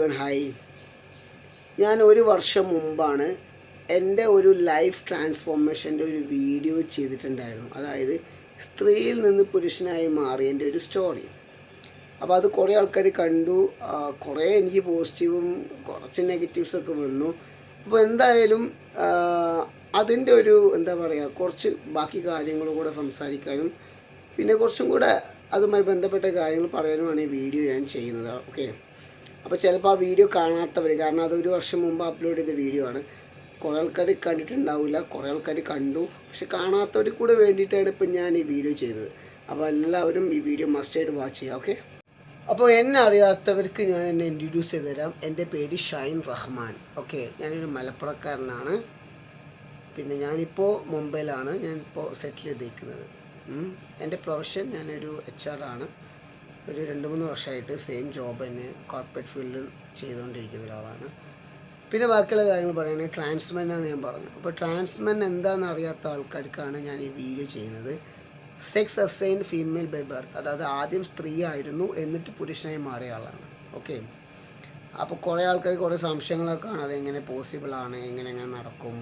Everyone hi. ഞാൻ ഒരു വർഷം മുമ്പാണ് എൻ്റെ ഒരു ലൈഫ് ട്രാൻസ്ഫോർമേഷൻ്റെ ഒരു വീഡിയോ ചെയ്തിട്ടുണ്ടായിരുന്നു. അതായത് സ്ത്രീയിൽ നിന്ന് പുരുഷനായി മാറിയതിൻ്റെ ഒരു സ്റ്റോറി. അപ്പോൾ അത് കുറേ ആൾക്കാർ കണ്ടു. കുറേ എനിക്ക് പോസിറ്റീവും കുറച്ച് നെഗറ്റീവ്സൊക്കെ വന്നു. അപ്പോൾ എന്തായാലും അതിൻ്റെ ഒരു എന്താ പറയുക, കുറച്ച് ബാക്കി കാര്യങ്ങളും കൂടെ സംസാരിക്കാനും പിന്നെ കുറച്ചും കൂടെ അതുമായി ബന്ധപ്പെട്ട കാര്യങ്ങൾ പറയാനുമാണ് ഈ വീഡിയോ ഞാൻ ചെയ്യുന്നത്. ഓക്കെ, അപ്പോൾ ചിലപ്പോൾ ആ വീഡിയോ കാണാത്തവർ, കാരണം അതൊരു വർഷം മുമ്പ് അപ്ലോഡ് ചെയ്ത വീഡിയോ ആണ്, കുറേ ആൾക്കാർ കണ്ടിട്ടുണ്ടാവില്ല, കുറേ ആൾക്കാർ കണ്ടു. പക്ഷെ കാണാത്തവർ കൂടെ വേണ്ടിയിട്ടാണ് ഇപ്പം ഞാൻ ഈ വീഡിയോ ചെയ്തത്. അപ്പോൾ എല്ലാവരും ഈ വീഡിയോ മസ്റ്റായിട്ട് വാച്ച് ചെയ്യുക. ഓക്കെ, അപ്പോൾ എന്നെ അറിയാത്തവർക്ക് ഞാൻ എന്നെ ഇൻട്രൊഡ്യൂസ് ചെയ്ത് തരാം. എൻ്റെ പേര് ഷൈൻ റഹ്മാൻ. ഓക്കെ, ഞാനൊരു മലപ്പുറക്കാരനാണ്. പിന്നെ ഞാനിപ്പോൾ മുംബൈയിലാണ് ഞാനിപ്പോൾ സെറ്റിൽ ചെയ്തിരിക്കുന്നത്. എൻ്റെ പ്രൊഫഷൻ ഞാനൊരു HR ആണ്. ഒരു 2-3 വർഷമായിട്ട് സെയിം ജോബ് തന്നെ കോർപ്പറേറ്റ് ഫീൽഡിൽ ചെയ്തുകൊണ്ടിരിക്കുന്ന ഒരാളാണ്. പിന്നെ ബാക്കിയുള്ള കാര്യങ്ങൾ പറയുകയാണെങ്കിൽ ട്രാൻസ്മെന്നാണ് ഞാൻ പറഞ്ഞു. അപ്പോൾ ട്രാൻസ്മെൻ എന്താണെന്ന് അറിയാത്ത ആൾക്കാർക്കാണ് ഞാൻ ഈ വീഡിയോ ചെയ്യുന്നത്. Sex assigned female by birth, അതായത് ആദ്യം സ്ത്രീ ആയിരുന്നു എന്നിട്ട് പുരുഷനായി മാറിയ ആളാണ്. ഓക്കെ, അപ്പോൾ കുറേ ആൾക്കാർ കുറേ സംശയങ്ങളൊക്കെ ആണ്, അതെങ്ങനെ പോസിബിളാണ്, എങ്ങനെ നടക്കും,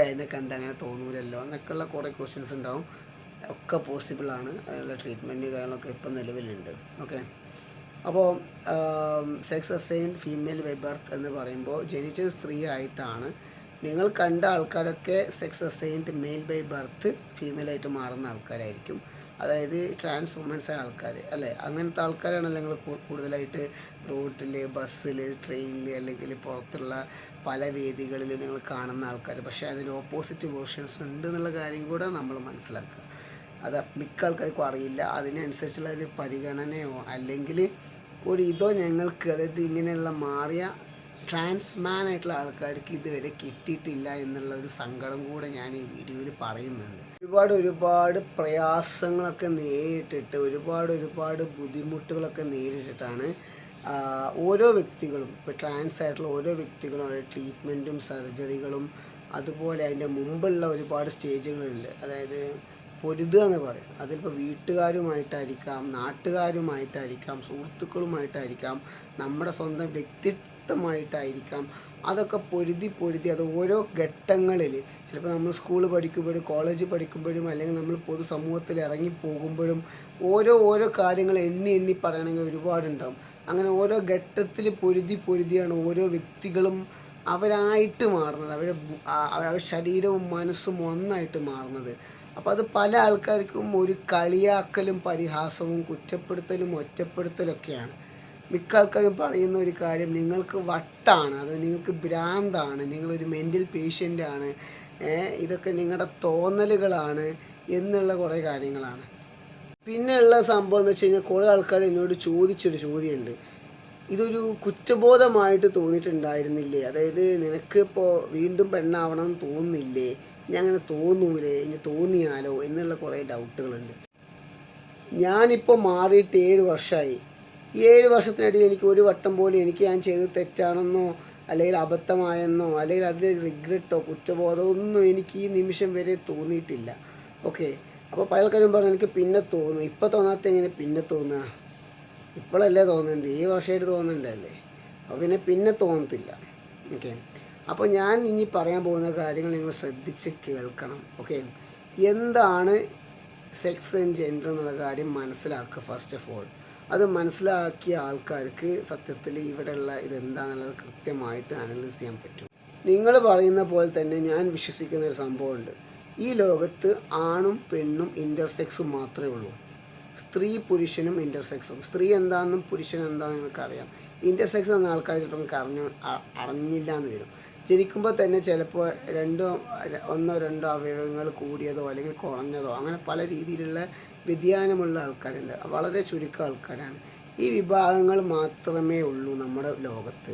എന്നെ കണ്ട് അങ്ങനെ തോന്നൂലല്ലോ എന്നൊക്കെയുള്ള കുറേ ക്വസ്റ്റ്യൻസ് ഉണ്ടാവും. ഒക്കെ പോസിബിളാണ്. അതിനുള്ള ട്രീറ്റ്മെൻറ്റ് കാര്യങ്ങളൊക്കെ ഇപ്പം നിലവിലുണ്ട്. ഓക്കെ, അപ്പോൾ sex assigned female by birth എന്ന് പറയുമ്പോൾ ജനിച്ചത് സ്ത്രീ ആയിട്ടാണ്. നിങ്ങൾ കണ്ട ആൾക്കാരൊക്കെ sex assigned male by birth ഫീമെയിലായിട്ട് മാറുന്ന ആൾക്കാരായിരിക്കും. അതായത് ട്രാൻസ് വുമൻസ് ആയ ആൾക്കാർ അല്ലേ, അങ്ങനത്തെ ആൾക്കാരാണല്ലോ നിങ്ങൾ കൂടുതലായിട്ട് റോഡിൽ, ബസ്സിൽ, ട്രെയിനിൽ അല്ലെങ്കിൽ പുറത്തുള്ള പല വേദികളിൽ നിങ്ങൾ കാണുന്ന ആൾക്കാർ. പക്ഷേ അതിന് ഓപ്പോസിറ്റ് വേർഷൻസ് ഉണ്ട് എന്നുള്ള കാര്യം കൂടെ നമ്മൾ മനസ്സിലാക്കുക. അത് മിക്ക ആൾക്കാർക്കും അറിയില്ല. അതിനനുസരിച്ചുള്ള ഒരു പരിഗണനയോ അല്ലെങ്കിൽ ഒരു ഇതോ ഞങ്ങൾക്ക്, അതായത് ഇങ്ങനെയുള്ള മാറിയ ട്രാൻസ്മാൻ ആയിട്ടുള്ള ആൾക്കാർക്ക് ഇതുവരെ കിട്ടിയിട്ടില്ല എന്നുള്ള ഒരു സങ്കടം കൂടെ ഞാൻ ഈ വീഡിയോയിൽ പറയുന്നുണ്ട്. ഒരുപാട് പ്രയാസങ്ങളൊക്കെ നേരിട്ടിട്ട് ഒരുപാട് ബുദ്ധിമുട്ടുകളൊക്കെ നേരിട്ടിട്ടാണ് ഓരോ വ്യക്തികളും, ഇപ്പോൾ ട്രാൻസ് ആയിട്ടുള്ള ഓരോ വ്യക്തികളും അവരുടെ ട്രീറ്റ്മെൻറ്റും സർജറികളും അതുപോലെ അതിൻ്റെ മുമ്പുള്ള ഒരുപാട് സ്റ്റേജുകളുണ്ട്. അതായത് പൊരുതുക എന്ന് പറയും. അതിലിപ്പോൾ വീട്ടുകാരുമായിട്ടായിരിക്കാം, നാട്ടുകാരുമായിട്ടായിരിക്കാം, സുഹൃത്തുക്കളുമായിട്ടായിരിക്കാം, നമ്മുടെ സ്വന്തം വ്യക്തിത്വമായിട്ടായിരിക്കാം. അതൊക്കെ പൊരുതി അത് ഓരോ ഘട്ടങ്ങളിൽ, ചിലപ്പോൾ നമ്മൾ സ്കൂൾ പഠിക്കുമ്പോഴും കോളേജ് പഠിക്കുമ്പോഴും അല്ലെങ്കിൽ നമ്മൾ പൊതുസമൂഹത്തിൽ ഇറങ്ങിപ്പോകുമ്പോഴും ഓരോ കാര്യങ്ങൾ എണ്ണി പറയണമെങ്കിൽ ഒരുപാടുണ്ടാവും. അങ്ങനെ ഓരോ ഘട്ടത്തിൽ പൊരുതിയാണ് ഓരോ വ്യക്തികളും അവരായിട്ട് മാറുന്നത്, അവരുടെ ശരീരവും മനസ്സും ഒന്നായിട്ട് മാറുന്നത്. അപ്പോൾ അത് പല ആൾക്കാർക്കും ഒരു കളിയാക്കലും പരിഹാസവും കുറ്റപ്പെടുത്തലും ഒറ്റപ്പെടുത്തലൊക്കെയാണ്. മിക്ക ആൾക്കാരും പറയുന്ന ഒരു കാര്യം, നിങ്ങൾക്ക് വട്ടാണ്, അത് നിങ്ങൾക്ക് ഭ്രാന്താണ്, നിങ്ങളൊരു മെൻ്റൽ പേഷ്യൻ്റാണ്, ഇതൊക്കെ നിങ്ങളുടെ തോന്നലുകളാണ് എന്നുള്ള കുറേ കാര്യങ്ങളാണ്. പിന്നെയുള്ള സംഭവം എന്ന് വെച്ച് കഴിഞ്ഞാൽ, കുറേ ആൾക്കാർ എന്നോട് ചോദിച്ചൊരു ചോദ്യമുണ്ട്, ഇതൊരു കുറ്റബോധമായിട്ട് തോന്നിയിട്ടുണ്ടായിരുന്നില്ലേ? അതായത് നിനക്കിപ്പോൾ വീണ്ടും പെണ്ണാവണം എന്ന് തോന്നുന്നില്ലേ? ഇനി അങ്ങനെ തോന്നൂലേ, ഇനി തോന്നിയാലോ എന്നുള്ള കുറേ ഡൗട്ടുകളുണ്ട്. ഞാനിപ്പോൾ മാറിയിട്ട് 7 വർഷമായി. ഈ 7 വർഷത്തിനിടയിൽ എനിക്ക് ഒരു വട്ടം പോലും എനിക്ക് ഞാൻ ചെയ്തത് തെറ്റാണെന്നോ അല്ലെങ്കിൽ അബദ്ധമായെന്നോ അല്ലെങ്കിൽ അതിലൊരു റിഗ്രറ്റോ കുറ്റബോധമോ ഒന്നും എനിക്ക് ഈ നിമിഷം വരെ തോന്നിയിട്ടില്ല. ഓക്കെ, അപ്പോൾ പല ആൾക്കാരും പറഞ്ഞു എനിക്ക് പിന്നെ തോന്നും. ഇപ്പോൾ തോന്നാത്ത എങ്ങനെ പിന്നെ തോന്നുക? ഇപ്പോഴല്ലേ തോന്നുന്നുണ്ട്, 7 വർഷമായിട്ട് തോന്നുന്നുണ്ടല്ലേ, അപ്പോൾ പിന്നെ തോന്നത്തില്ല. ഓക്കെ, അപ്പോൾ ഞാൻ ഇനി പറയാൻ പോകുന്ന കാര്യങ്ങൾ നിങ്ങൾ ശ്രദ്ധിച്ച് കേൾക്കണം. ഓക്കെ, എന്താണ് സെക്സ് ആൻഡ് ജെൻഡർ എന്നുള്ള കാര്യം മനസ്സിലാക്കുക. ഫസ്റ്റ് ഓഫ് ഓൾ അത് മനസ്സിലാക്കിയ ആൾക്കാർക്ക് സത്യത്തിൽ ഇവിടെയുള്ള ഇതെന്താണെന്നുള്ളത് കൃത്യമായിട്ട് അനലൈസ് ചെയ്യാൻ പറ്റും. നിങ്ങൾ പറയുന്ന പോലെ തന്നെ ഞാൻ വിശ്വസിക്കുന്ന ഒരു സംഭവമുണ്ട്. ഈ ലോകത്ത് ആണും പെണ്ണും ഇൻ്റർസെക്സും മാത്രമേ ഉള്ളൂ. സ്ത്രീ പുരുഷനും ഇൻ്റർസെക്സും. സ്ത്രീ എന്താണെന്നും പുരുഷൻ എന്താണെന്നും നിങ്ങൾക്കറിയാം. ഇൻ്റർസെക്സ് എന്ന ആൾക്കാർ ചിലപ്പോൾ അറിഞ്ഞില്ല എന്ന് വരും. ജനിക്കുമ്പോൾ തന്നെ ചിലപ്പോൾ 1-2 അവയവങ്ങൾ കൂടിയതോ അല്ലെങ്കിൽ കുറഞ്ഞതോ അങ്ങനെ പല രീതിയിലുള്ള വ്യതിയാനമുള്ള ആൾക്കാരുണ്ട്. വളരെ ചുരുക്കം ആൾക്കാരാണ്. ഈ വിഭാഗങ്ങൾ മാത്രമേ ഉള്ളൂ നമ്മുടെ ലോകത്ത്.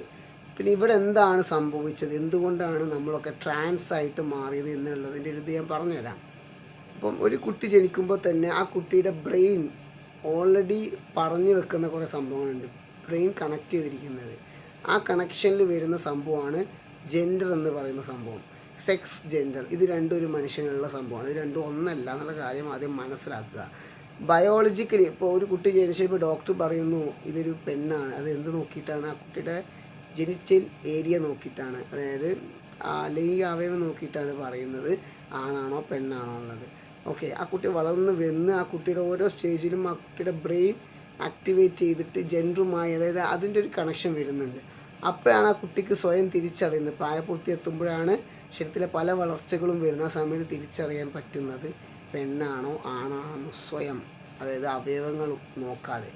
പിന്നെ ഇവിടെ എന്താണ് സംഭവിച്ചത്, എന്തുകൊണ്ടാണ് നമ്മളൊക്കെ ട്രാൻസ് ആയിട്ട് മാറിയത് എന്നുള്ളതിൻ്റെ ഒരു ഇത് ഞാൻ പറഞ്ഞുതരാം. അപ്പം ഒരു കുട്ടി ജനിക്കുമ്പോൾ തന്നെ ആ കുട്ടിയുടെ ബ്രെയിൻ ഓൾറെഡി പറഞ്ഞു വെക്കുന്ന കുറേ സംഭവങ്ങളുണ്ട്. ബ്രെയിൻ കണക്ട് ചെയ്തിരിക്കുന്നത്, ആ കണക്ഷനിൽ വരുന്ന സംഭവമാണ് ജെൻഡർ എന്ന് പറയുന്ന സംഭവം. സെക്സ്, ജെൻഡർ, ഇത് രണ്ടും ഒരു മനുഷ്യനുള്ള സംഭവമാണ്. ഇത് രണ്ടും ഒന്നല്ല എന്നുള്ള കാര്യം ആദ്യം മനസ്സിലാക്കുക. ബയോളജിക്കലി ഇപ്പോൾ ഒരു കുട്ടി ജനിച്ചപ്പോൾ ഡോക്ടർ പറയുന്നു ഇതൊരു പെണ്ണാണ്, അത് എന്ത് നോക്കിയിട്ടാണ്? ആ കുട്ടിയുടെ ജെനിറ്റൽ ഏരിയ നോക്കിയിട്ടാണ്, അതായത് ലൈംഗിക അവയവം നോക്കിയിട്ടാണ് പറയുന്നത് ആണാണോ പെണ്ണാണോ എന്നുള്ളത്. ഓക്കെ, ആ കുട്ടി വളർന്ന് വന്ന് ആ കുട്ടിയുടെ ഓരോ സ്റ്റേജിലും ആ കുട്ടിയുടെ ബ്രെയിൻ ആക്ടിവേറ്റ് ചെയ്തിട്ട് ജെൻഡറുമായി, അതായത് അതിൻ്റെ ഒരു കണക്ഷൻ വരുന്നുണ്ട്. അപ്പോഴാണ് ആ കുട്ടിക്ക് സ്വയം തിരിച്ചറിയുന്നത്. പ്രായപൂർത്തി എത്തുമ്പോഴാണ് ശരീരത്തിലെ പല വളർച്ചകളും വരുന്ന ആ സമയത്ത് തിരിച്ചറിയാൻ പറ്റുന്നത് പെണ്ണാണോ ആണാണോ സ്വയം, അതായത് അവയവങ്ങൾ നോക്കാതെ.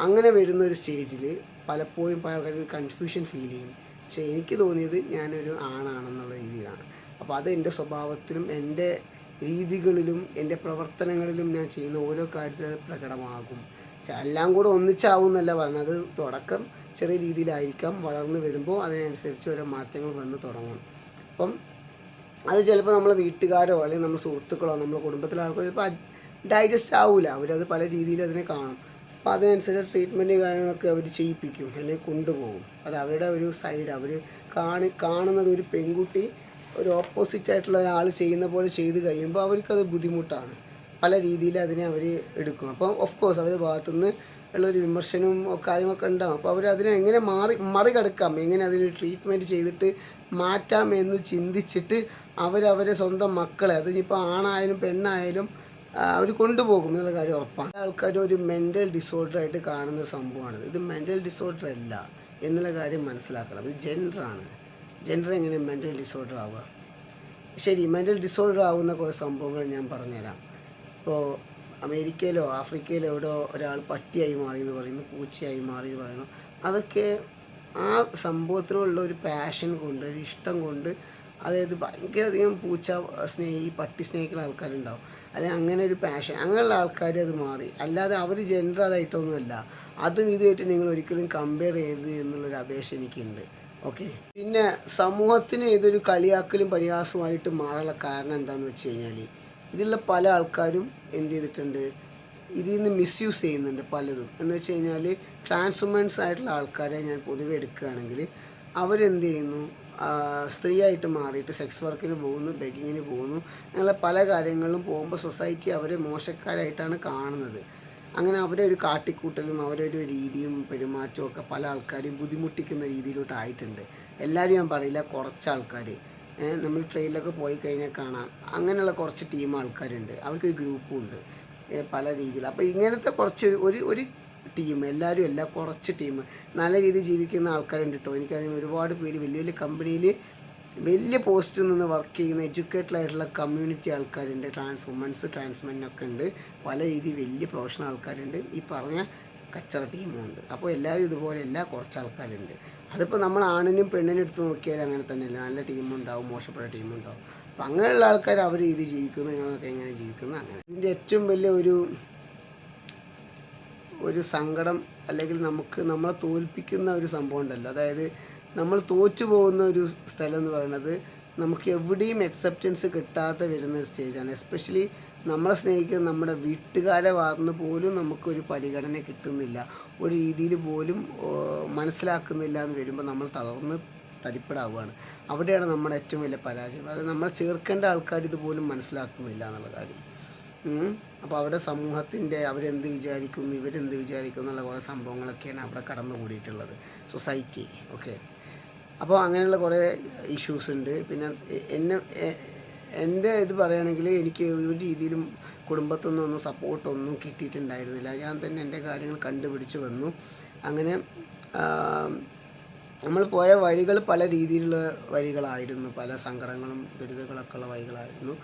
അങ്ങനെ വരുന്ന ഒരു സ്റ്റേജിൽ പലപ്പോഴും പല ആൾക്കാർക്ക് കൺഫ്യൂഷൻ ഫീൽ ചെയ്യും. പക്ഷേ എനിക്ക് തോന്നിയത് ഞാനൊരു ആണാണെന്നുള്ള രീതിയിലാണ്. അപ്പോൾ അത് എൻ്റെ സ്വഭാവത്തിലും എൻ്റെ രീതികളിലും എൻ്റെ പ്രവർത്തനങ്ങളിലും ഞാൻ ചെയ്യുന്ന ഓരോ കാര്യത്തിലും അത് പ്രകടമാകും. എല്ലാം കൂടെ ഒന്നിച്ചാവും എന്നല്ല പറഞ്ഞത്. തുടക്കം ചെറിയ രീതിയിലായിരിക്കാം, വളർന്നു വരുമ്പോൾ അതിനനുസരിച്ച് ഓരോ മാറ്റങ്ങൾ വന്ന് തുടങ്ങും. അപ്പം അത് ചിലപ്പോൾ നമ്മളെ വീട്ടുകാരോ അല്ലെങ്കിൽ നമ്മുടെ സുഹൃത്തുക്കളോ നമ്മുടെ കുടുംബത്തിലെ ആൾക്കാരോ ചിലപ്പോൾ ഡൈജസ്റ്റ് ആവില്ല. അവരത് പല രീതിയിൽ അതിനെ കാണും. അപ്പോൾ അതിനനുസരിച്ച് ട്രീറ്റ്മെൻറ്റ് കാര്യങ്ങളൊക്കെ അവർ ചെയ്യിപ്പിക്കും അല്ലെങ്കിൽ കൊണ്ടുപോകും. അത് അവരുടെ ഒരു സൈഡ്. അവർ കാണുന്നത് ഒരു പെൺകുട്ടി ഒരു ഓപ്പോസിറ്റ് ആയിട്ടുള്ള ഒരാൾ ചെയ്യുന്ന പോലെ ചെയ്ത് കഴിയുമ്പോൾ അവർക്കത് ബുദ്ധിമുട്ടാണ്. പല രീതിയിൽ അതിനെ അവർ എടുക്കും. അപ്പോൾ ഓഫ് കോഴ്സ് അവരുടെ ഭാഗത്തുനിന്ന് ഉള്ളൊരു വിമർശനവും കാര്യങ്ങളൊക്കെ ഉണ്ടാകും. അപ്പോൾ അവരതിനെ എങ്ങനെ മറികടക്കാം, എങ്ങനെ അതിന് ട്രീറ്റ്മെൻറ്റ് ചെയ്തിട്ട് മാറ്റാം എന്ന് ചിന്തിച്ചിട്ട് അവരവരെ സ്വന്തം മക്കളെ, അതിനിപ്പോൾ ആണായാലും പെണ്ണായാലും അവർ കൊണ്ടുപോകും എന്നുള്ള കാര്യം ഉറപ്പാണ്. ആൾക്കാർ ഒരു മെൻ്റൽ ഡിസോർഡർ ആയിട്ട് കാണുന്ന സംഭവമാണിത്. ഇത് മെൻ്റൽ ഡിസോർഡർ അല്ല എന്നുള്ള കാര്യം മനസ്സിലാക്കണം. ഇത് ജെൻഡറാണ്. ജെൻഡർ എങ്ങനെ മെൻ്റൽ ഡിസോർഡർ ആവുക? ശരി, മെൻ്റൽ ഡിസോർഡർ ആവുന്ന കുറേ സംഭവങ്ങൾ ഞാൻ പറഞ്ഞുതരാം. ഇപ്പോൾ അമേരിക്കയിലോ ആഫ്രിക്കയിലോ എവിടെയോ ഒരാൾ പട്ടിയായി മാറി എന്ന് പറയുന്നു, പൂച്ചയായി മാറി എന്ന് പറയുന്നു. അതൊക്കെ ആ സംഭവത്തിനുള്ള ഒരു പാഷൻ കൊണ്ട്, ഒരു ഇഷ്ടം കൊണ്ട്, അതായത് ഭയങ്കരധികം പട്ടി സ്നേഹിക്കുന്ന ആൾക്കാരുണ്ടാവും. അല്ലെങ്കിൽ അങ്ങനെ ഒരു പാഷൻ, അങ്ങനെയുള്ള ആൾക്കാർ അത് മാറി. അല്ലാതെ അവർ ജെൻഡർ അതായിട്ടൊന്നുമല്ല. അതും ഇതുമായിട്ട് നിങ്ങൾ ഒരിക്കലും കമ്പയർ ചെയ്യരുത് എന്നുള്ളൊരു അപേക്ഷ എനിക്കുണ്ട്. ഓക്കെ, പിന്നെ സമൂഹത്തിന് ഇതൊരു കളിയാക്കലും പരിഹാസമായിട്ട് മാറാനുള്ള കാരണം എന്താണെന്ന് വെച്ച് കഴിഞ്ഞാൽ, ഇതിലുള്ള പല ആൾക്കാരും എന്ത് ചെയ്തിട്ടുണ്ട്, ഇതിൽ നിന്ന് മിസ്യൂസ് ചെയ്യുന്നുണ്ട് പലതും. എന്ന് വെച്ച് കഴിഞ്ഞാൽ ട്രാൻസ്വുമൻസ് ആയിട്ടുള്ള ആൾക്കാരെ ഞാൻ പൊതുവെ എടുക്കുകയാണെങ്കിൽ അവരെന്ത് ചെയ്യുന്നു, സ്ത്രീയായിട്ട് മാറിയിട്ട് സെക്സ് വർക്കിന് പോകുന്നു, ബെഗിങ്ങിന് പോകുന്നു, അങ്ങനെയുള്ള പല കാര്യങ്ങളിലും പോകുമ്പോൾ സൊസൈറ്റി അവരെ മോശക്കാരായിട്ടാണ് കാണുന്നത്. അങ്ങനെ അവരെ ഒരു കാട്ടിക്കൂട്ടലും അവരെ ഒരു രീതിയും പെരുമാറ്റവും ഒക്കെ പല ആൾക്കാരെയും ബുദ്ധിമുട്ടിക്കുന്ന രീതിയിലോട്ടായിട്ടുണ്ട്. എല്ലാവരും ഞാൻ പറയില്ല, കുറച്ച് ആൾക്കാർ. നമ്മൾ ട്രെയിനിലൊക്കെ പോയി കഴിഞ്ഞാൽ കാണാം, അങ്ങനെയുള്ള കുറച്ച് ടീം ആൾക്കാരുണ്ട്. അവർക്കൊരു ഗ്രൂപ്പും ഉണ്ട് പല രീതിയിൽ. അപ്പോൾ ഇങ്ങനത്തെ കുറച്ച് ഒരു ടീം, എല്ലാവരും അല്ല, കുറച്ച് ടീം നല്ല രീതിയിൽ ജീവിക്കുന്ന ആൾക്കാരുണ്ട് കേട്ടോ. എനിക്കറിയാം ഒരുപാട് പേര് വലിയ വലിയ കമ്പനിയിൽ വലിയ പോസ്റ്റിൽ നിന്ന് വർക്ക് ചെയ്യുന്ന എഡ്യൂക്കേറ്റഡ് ആയിട്ടുള്ള കമ്മ്യൂണിറ്റി ആൾക്കാരുണ്ട്. ട്രാൻസ്മെന്നൊക്കെ ഉണ്ട്. പല രീതിയിൽ വലിയ പ്രൊഫഷണൽ ആൾക്കാരുണ്ട്. ഈ പറഞ്ഞ കച്ചറ ടീമുണ്ട്. അപ്പോൾ എല്ലാവരും ഇതുപോലെയല്ല, കുറച്ച് ആൾക്കാരുണ്ട്. അതിപ്പോൾ നമ്മൾ ആണിനും പെണ്ണിനും എടുത്ത് നോക്കിയാൽ അങ്ങനെ തന്നെയല്ല. നല്ല ടീമുണ്ടാവും, മോശപ്പെട്ട ടീമുണ്ടാവും. അപ്പം അങ്ങനെയുള്ള ആൾക്കാർ അവർ രീതി ജീവിക്കുന്നു, ഞങ്ങളൊക്കെ എങ്ങനെ ജീവിക്കുന്നു അങ്ങനെ. ഇതിൻ്റെ ഏറ്റവും വലിയ ഒരു സങ്കടം, അല്ലെങ്കിൽ നമ്മളെ തോൽപ്പിക്കുന്ന ഒരു സംഭവം ഉണ്ടല്ലോ, അതായത് നമ്മൾ തോറ്റു പോകുന്ന ഒരു സ്ഥലം എന്ന് പറയുന്നത് നമുക്ക് എവിടെയും അക്സെപ്റ്റൻസ് കിട്ടാതെ വരുന്ന ഒരു സ്റ്റേജാണ്. എസ്പെഷ്യലി നമ്മളെ സ്നേഹിക്കുന്ന നമ്മുടെ വീട്ടുകാരെ ഭാഗത്തുനിന്ന് പോലും നമുക്കൊരു പരിഗണന കിട്ടുന്നില്ല, ഒരു രീതിയിൽ പോലും മനസ്സിലാക്കുന്നില്ല എന്ന് വരുമ്പോൾ നമ്മൾ തളർന്ന് തരിപ്പടാവുകയാണ്. അവിടെയാണ് നമ്മുടെ ഏറ്റവും വലിയ പരാജയം. അത് നമ്മൾ ചേർക്കേണ്ട ആൾക്കാർ ഇതുപോലും മനസ്സിലാക്കുന്നില്ല എന്നുള്ള കാര്യം. അപ്പോൾ അവിടെ സമൂഹത്തിൻ്റെ അവരെന്ത് വിചാരിക്കും, ഇവരെന്ത് വിചാരിക്കും എന്നുള്ള കുറേ സംഭവങ്ങളൊക്കെയാണ് അവിടെ കടന്നു കൂടിയിട്ടുള്ളത്, സൊസൈറ്റി. ഓക്കെ, അപ്പോൾ അങ്ങനെയുള്ള കുറേ ഇഷ്യൂസ് ഉണ്ട്. പിന്നെ എൻ്റെ ഇത് പറയുകയാണെങ്കിൽ എനിക്ക് ഒരു രീതിയിലും കുടുംബത്തിൽ നിന്നൊന്നും സപ്പോർട്ടൊന്നും കിട്ടിയിട്ടുണ്ടായിരുന്നില്ല. ഞാൻ തന്നെ എൻ്റെ കാര്യങ്ങൾ കണ്ടുപിടിച്ച് വന്നു. അങ്ങനെ നമ്മൾ പോയ വഴികൾ പല രീതിയിലുള്ള വഴികളായിരുന്നു, പല സങ്കടങ്ങളും ദുരിതങ്ങളൊക്കെ ഉള്ള വഴികളായിരുന്നു.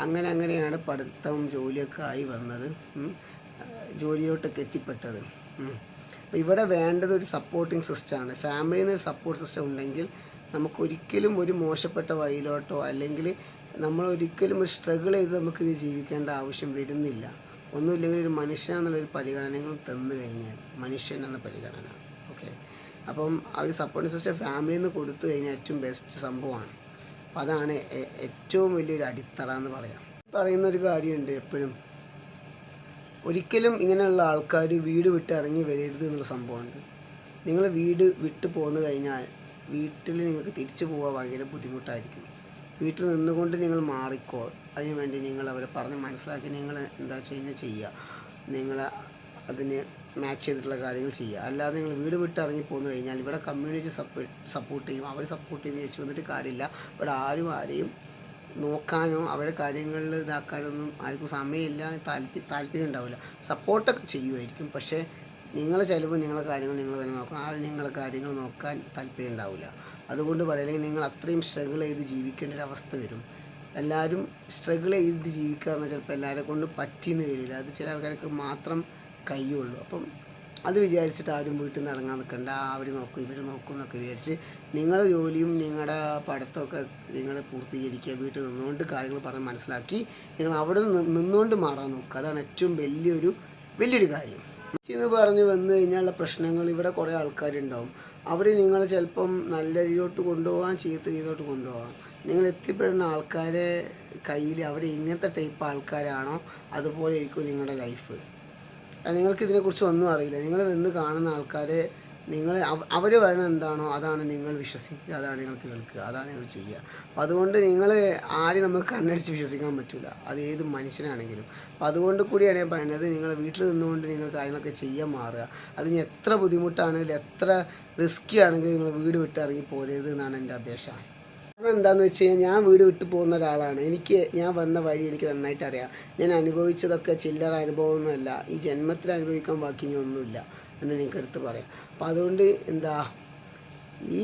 അങ്ങനെയാണ് പഠിത്തവും ജോലിയൊക്കെ ആയി വന്നത്, ജോലിയിലോട്ടൊക്കെ എത്തിപ്പെട്ടത്. അപ്പോൾ ഇവിടെ വേണ്ടത് ഒരു സപ്പോർട്ടിങ് സിസ്റ്റമാണ്. ഫാമിലിയിൽ നിന്ന് ഒരു സപ്പോർട്ട് സിസ്റ്റം ഉണ്ടെങ്കിൽ നമുക്കൊരിക്കലും ഒരു മോശപ്പെട്ട വഴിയിലോട്ടോ അല്ലെങ്കിൽ നമ്മളൊരിക്കലും ഒരു സ്ട്രഗിൾ ചെയ്ത് നമുക്കിത് ജീവിക്കേണ്ട ആവശ്യം വരുന്നില്ല. ഒന്നുമില്ലെങ്കിൽ ഒരു മനുഷ്യൻ എന്നുള്ളൊരു പരിഗണനകൾ തന്നു കഴിഞ്ഞാൽ, മനുഷ്യൻ എന്ന പരിഗണന. ഓക്കെ, അപ്പം ആ ഒരു സപ്പോർട്ടിങ് സിസ്റ്റം ഫാമിലിയിൽ നിന്ന് കൊടുത്തു കഴിഞ്ഞാൽ ഏറ്റവും ബെസ്റ്റ് സംഭവമാണ്. അപ്പം അതാണ് ഏറ്റവും വലിയൊരു അടിത്തറ എന്ന് പറയുന്നൊരു കാര്യമുണ്ട് എപ്പോഴും. ഒരിക്കലും ഇങ്ങനെയുള്ള ആൾക്കാർ വീട് വിട്ട് ഇറങ്ങി വരരുത് എന്നുള്ള സംഭവമുണ്ട്. നിങ്ങൾ വീട് വിട്ട് പോന്നു കഴിഞ്ഞാൽ വീട്ടിൽ നിങ്ങൾക്ക് തിരിച്ചു പോകാൻ ഭയങ്കര ബുദ്ധിമുട്ടായിരിക്കും. വീട്ടിൽ നിന്നുകൊണ്ട് നിങ്ങൾ മാറിക്കോ, അതിനുവേണ്ടി നിങ്ങൾ അവരെ പറഞ്ഞ് മനസ്സിലാക്കി നിങ്ങൾ എന്താ ചെയ്യുക, നിങ്ങൾ അതിന് മാച്ച് ചെയ്തിട്ടുള്ള കാര്യങ്ങൾ ചെയ്യുക. അല്ലാതെ നിങ്ങൾ വീട് വിട്ട് ഇറങ്ങി പോന്നു കഴിഞ്ഞാൽ ഇവിടെ കമ്മ്യൂണിറ്റി സപ്പോർട്ട് ചെയ്യും, അവർ സപ്പോർട്ട് ചെയ്ത് വെച്ച് വന്നിട്ട് കാര്യമില്ല. ഇവിടെ ആരെയും നോക്കാനോ അവരുടെ കാര്യങ്ങളിൽ ഇതാക്കാനൊന്നും ആർക്കും സമയമില്ല, താല്പര്യം ഉണ്ടാവില്ല. സപ്പോർട്ടൊക്കെ ചെയ്യുമായിരിക്കും, പക്ഷേ നിങ്ങളെ ചിലവ് നിങ്ങളെ കാര്യങ്ങൾ നിങ്ങൾ തന്നെ നോക്കണം. ആരും നിങ്ങളെ കാര്യങ്ങൾ നോക്കാൻ താല്പര്യം ഉണ്ടാവില്ല. അതുകൊണ്ട് പറയുകയാണെങ്കിൽ നിങ്ങൾ അത്രയും സ്ട്രഗിൾ ചെയ്ത് ജീവിക്കേണ്ട ഒരു അവസ്ഥ വരും. എല്ലാവരും സ്ട്രഗിൾ ചെയ്ത് ജീവിക്കാമെന്ന് ചിലപ്പോൾ എല്ലാവരെ കൊണ്ട് പറ്റിയെന്ന് വരില്ല, അത് ചില ആൾക്കാർക്ക് മാത്രം കഴിയുള്ളൂ. അപ്പം അത് വിചാരിച്ചിട്ട് ആരും വീട്ടിൽ നിന്ന് ഇറങ്ങാൻ നിൽക്കണ്ട, അവർ നോക്കും ഇവർ നോക്കും എന്നൊക്കെ വിചാരിച്ച് നിങ്ങളുടെ ജോലിയും നിങ്ങളുടെ പഠിത്തമൊക്കെ നിങ്ങൾ പൂർത്തീകരിക്കുക. വീട്ടിൽ നിന്നുകൊണ്ട് കാര്യങ്ങൾ പറഞ്ഞ് മനസ്സിലാക്കി നിങ്ങൾ അവിടെ നിന്നുകൊണ്ട് മാറാൻ നോക്കുക. അതാണ് ഏറ്റവും വലിയൊരു കാര്യം. എന്ന് പറഞ്ഞ് വന്നു കഴിഞ്ഞാലുള്ള പ്രശ്നങ്ങൾ, ഇവിടെ കുറേ ആൾക്കാരുണ്ടാവും, അവർ നിങ്ങൾ ചിലപ്പം നല്ല രീതിയിലോട്ട് കൊണ്ടുപോകാൻ, ചീത്ത രീതിയിലോട്ട് കൊണ്ടുപോകാം. നിങ്ങൾ എത്തിപ്പെടുന്ന ആൾക്കാരെ കയ്യിൽ അവർ ഇങ്ങനത്തെ ടൈപ്പ് ആൾക്കാരാണോ അതുപോലെ ആയിരിക്കും നിങ്ങളുടെ ലൈഫ്. നിങ്ങൾക്ക് ഇതിനെക്കുറിച്ച് ഒന്നും അറിയില്ല. നിങ്ങൾ നിന്ന് കാണുന്ന ആൾക്കാരെ അവർ പറയുന്നത് എന്താണോ അതാണ് നിങ്ങൾ വിശ്വസിക്കുക, അതാണ് നിങ്ങൾ കേൾക്കുക, അതാണ് നിങ്ങൾ ചെയ്യുക. അപ്പോൾ അതുകൊണ്ട് നിങ്ങൾ ആരും നമുക്ക് കണ്ണടിച്ച് വിശ്വസിക്കാൻ പറ്റില്ല, അത് ഏത് മനുഷ്യനാണെങ്കിലും. അപ്പോൾ അതുകൊണ്ട് കൂടിയാണ് ഞാൻ പറയുന്നത്, നിങ്ങൾ വീട്ടിൽ നിന്നുകൊണ്ട് നിങ്ങൾ കാര്യങ്ങളൊക്കെ ചെയ്യാൻ മാറുക. അതിന് എത്ര ബുദ്ധിമുട്ടാണെങ്കിലും എത്ര റിസ്ക്കി ആണെങ്കിലും നിങ്ങൾ വീട് വിട്ട് ഇറങ്ങി പോരരുത് എന്നാണ് എൻ്റെ അപേക്ഷ. കാരണം എന്താണെന്ന് വെച്ച് കഴിഞ്ഞാൽ ഞാൻ വീട് വിട്ട് പോകുന്ന ഒരാളാണ്. ഞാൻ വന്ന വഴി എനിക്ക് നന്നായിട്ട് അറിയാം. ഞാൻ അനുഭവിച്ചതൊക്കെ ചില്ലറ അനുഭവമൊന്നുമല്ല, ഈ ജന്മത്തിൽ അനുഭവിക്കാൻ ബാക്കി ഇനി ഒന്നുമില്ല എന്ന് നിങ്ങൾക്ക് എടുത്ത് പറയാം. അപ്പോൾ അതുകൊണ്ട്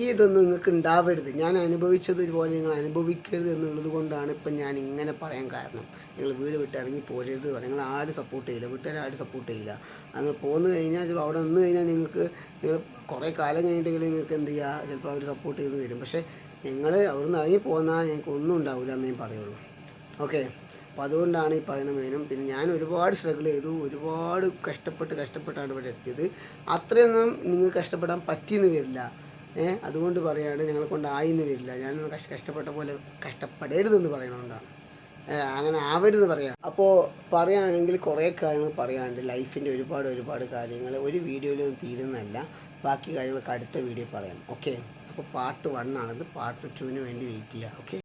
ഇതൊന്നും നിങ്ങൾക്ക് ഉണ്ടാവരുത്. ഞാൻ അനുഭവിച്ചത് ഇതുപോലെ നിങ്ങൾ അനുഭവിക്കരുത് എന്നുള്ളത് കൊണ്ടാണ് ഇപ്പം ഞാൻ ഇങ്ങനെ പറയാൻ കാരണം. നിങ്ങൾ വീട് വിട്ട് ഇറങ്ങി പോരരുത് പറയാം. നിങ്ങൾ ആരും സപ്പോർട്ട് ചെയ്യില്ല, വീട്ടുകാരെ ആരും സപ്പോർട്ട് ചെയ്യില്ല. അങ്ങനെ പോന്നു കഴിഞ്ഞാൽ ചിലപ്പോൾ അവിടെ നിന്ന് കഴിഞ്ഞാൽ നിങ്ങൾ കുറേ കാലം കഴിഞ്ഞിട്ടെങ്കിൽ നിങ്ങൾക്ക് എന്ത് ചെയ്യുക, ചിലപ്പോൾ അവർ സപ്പോർട്ട് ചെയ്ത് വരും. പക്ഷേ നിങ്ങൾ അവിടുന്ന് ഇറങ്ങി പോന്നാൽ ഞങ്ങൾക്ക് ഒന്നും ഉണ്ടാവില്ല എന്നേ പറയുള്ളൂ. ഓക്കെ, അപ്പോൾ അതുകൊണ്ടാണ് ഈ പറയുന്ന മെയിനും. പിന്നെ ഞാൻ ഒരുപാട് സ്ട്രഗിൾ ചെയ്തു, ഒരുപാട് കഷ്ടപ്പെട്ടാണ് ഇവിടെ എത്തിയത്. അത്രയൊന്നും നിങ്ങൾക്ക് കഷ്ടപ്പെടാൻ പറ്റിയെന്ന് വരില്ല. അതുകൊണ്ട് പറയുകയാണ്, ഞങ്ങളെ കൊണ്ട് ആയിന്ന് വരില്ല. ഞാനൊന്നും കഷ്ടപ്പെട്ട പോലെ കഷ്ടപ്പെടരുതെന്ന് പറയണതുകൊണ്ടാണ്, അങ്ങനെ ആവരുതെന്ന് പറയാം. അപ്പോൾ പറയുകയാണെങ്കിൽ കുറേ കാര്യങ്ങൾ പറയാനുണ്ട്, ലൈഫിൻ്റെ ഒരുപാട് കാര്യങ്ങൾ ഒരു വീഡിയോയിലൊന്നും തീരുന്നതല്ല. ബാക്കി കാര്യങ്ങളൊക്കെ അടുത്ത വീഡിയോ പറയാം. ഓക്കെ, അപ്പോൾ പാർട്ട് 1 ആണത്. പാർട്ട് 2 വേണ്ടി വെയിറ്റ് ചെയ്യുക. ഓക്കെ.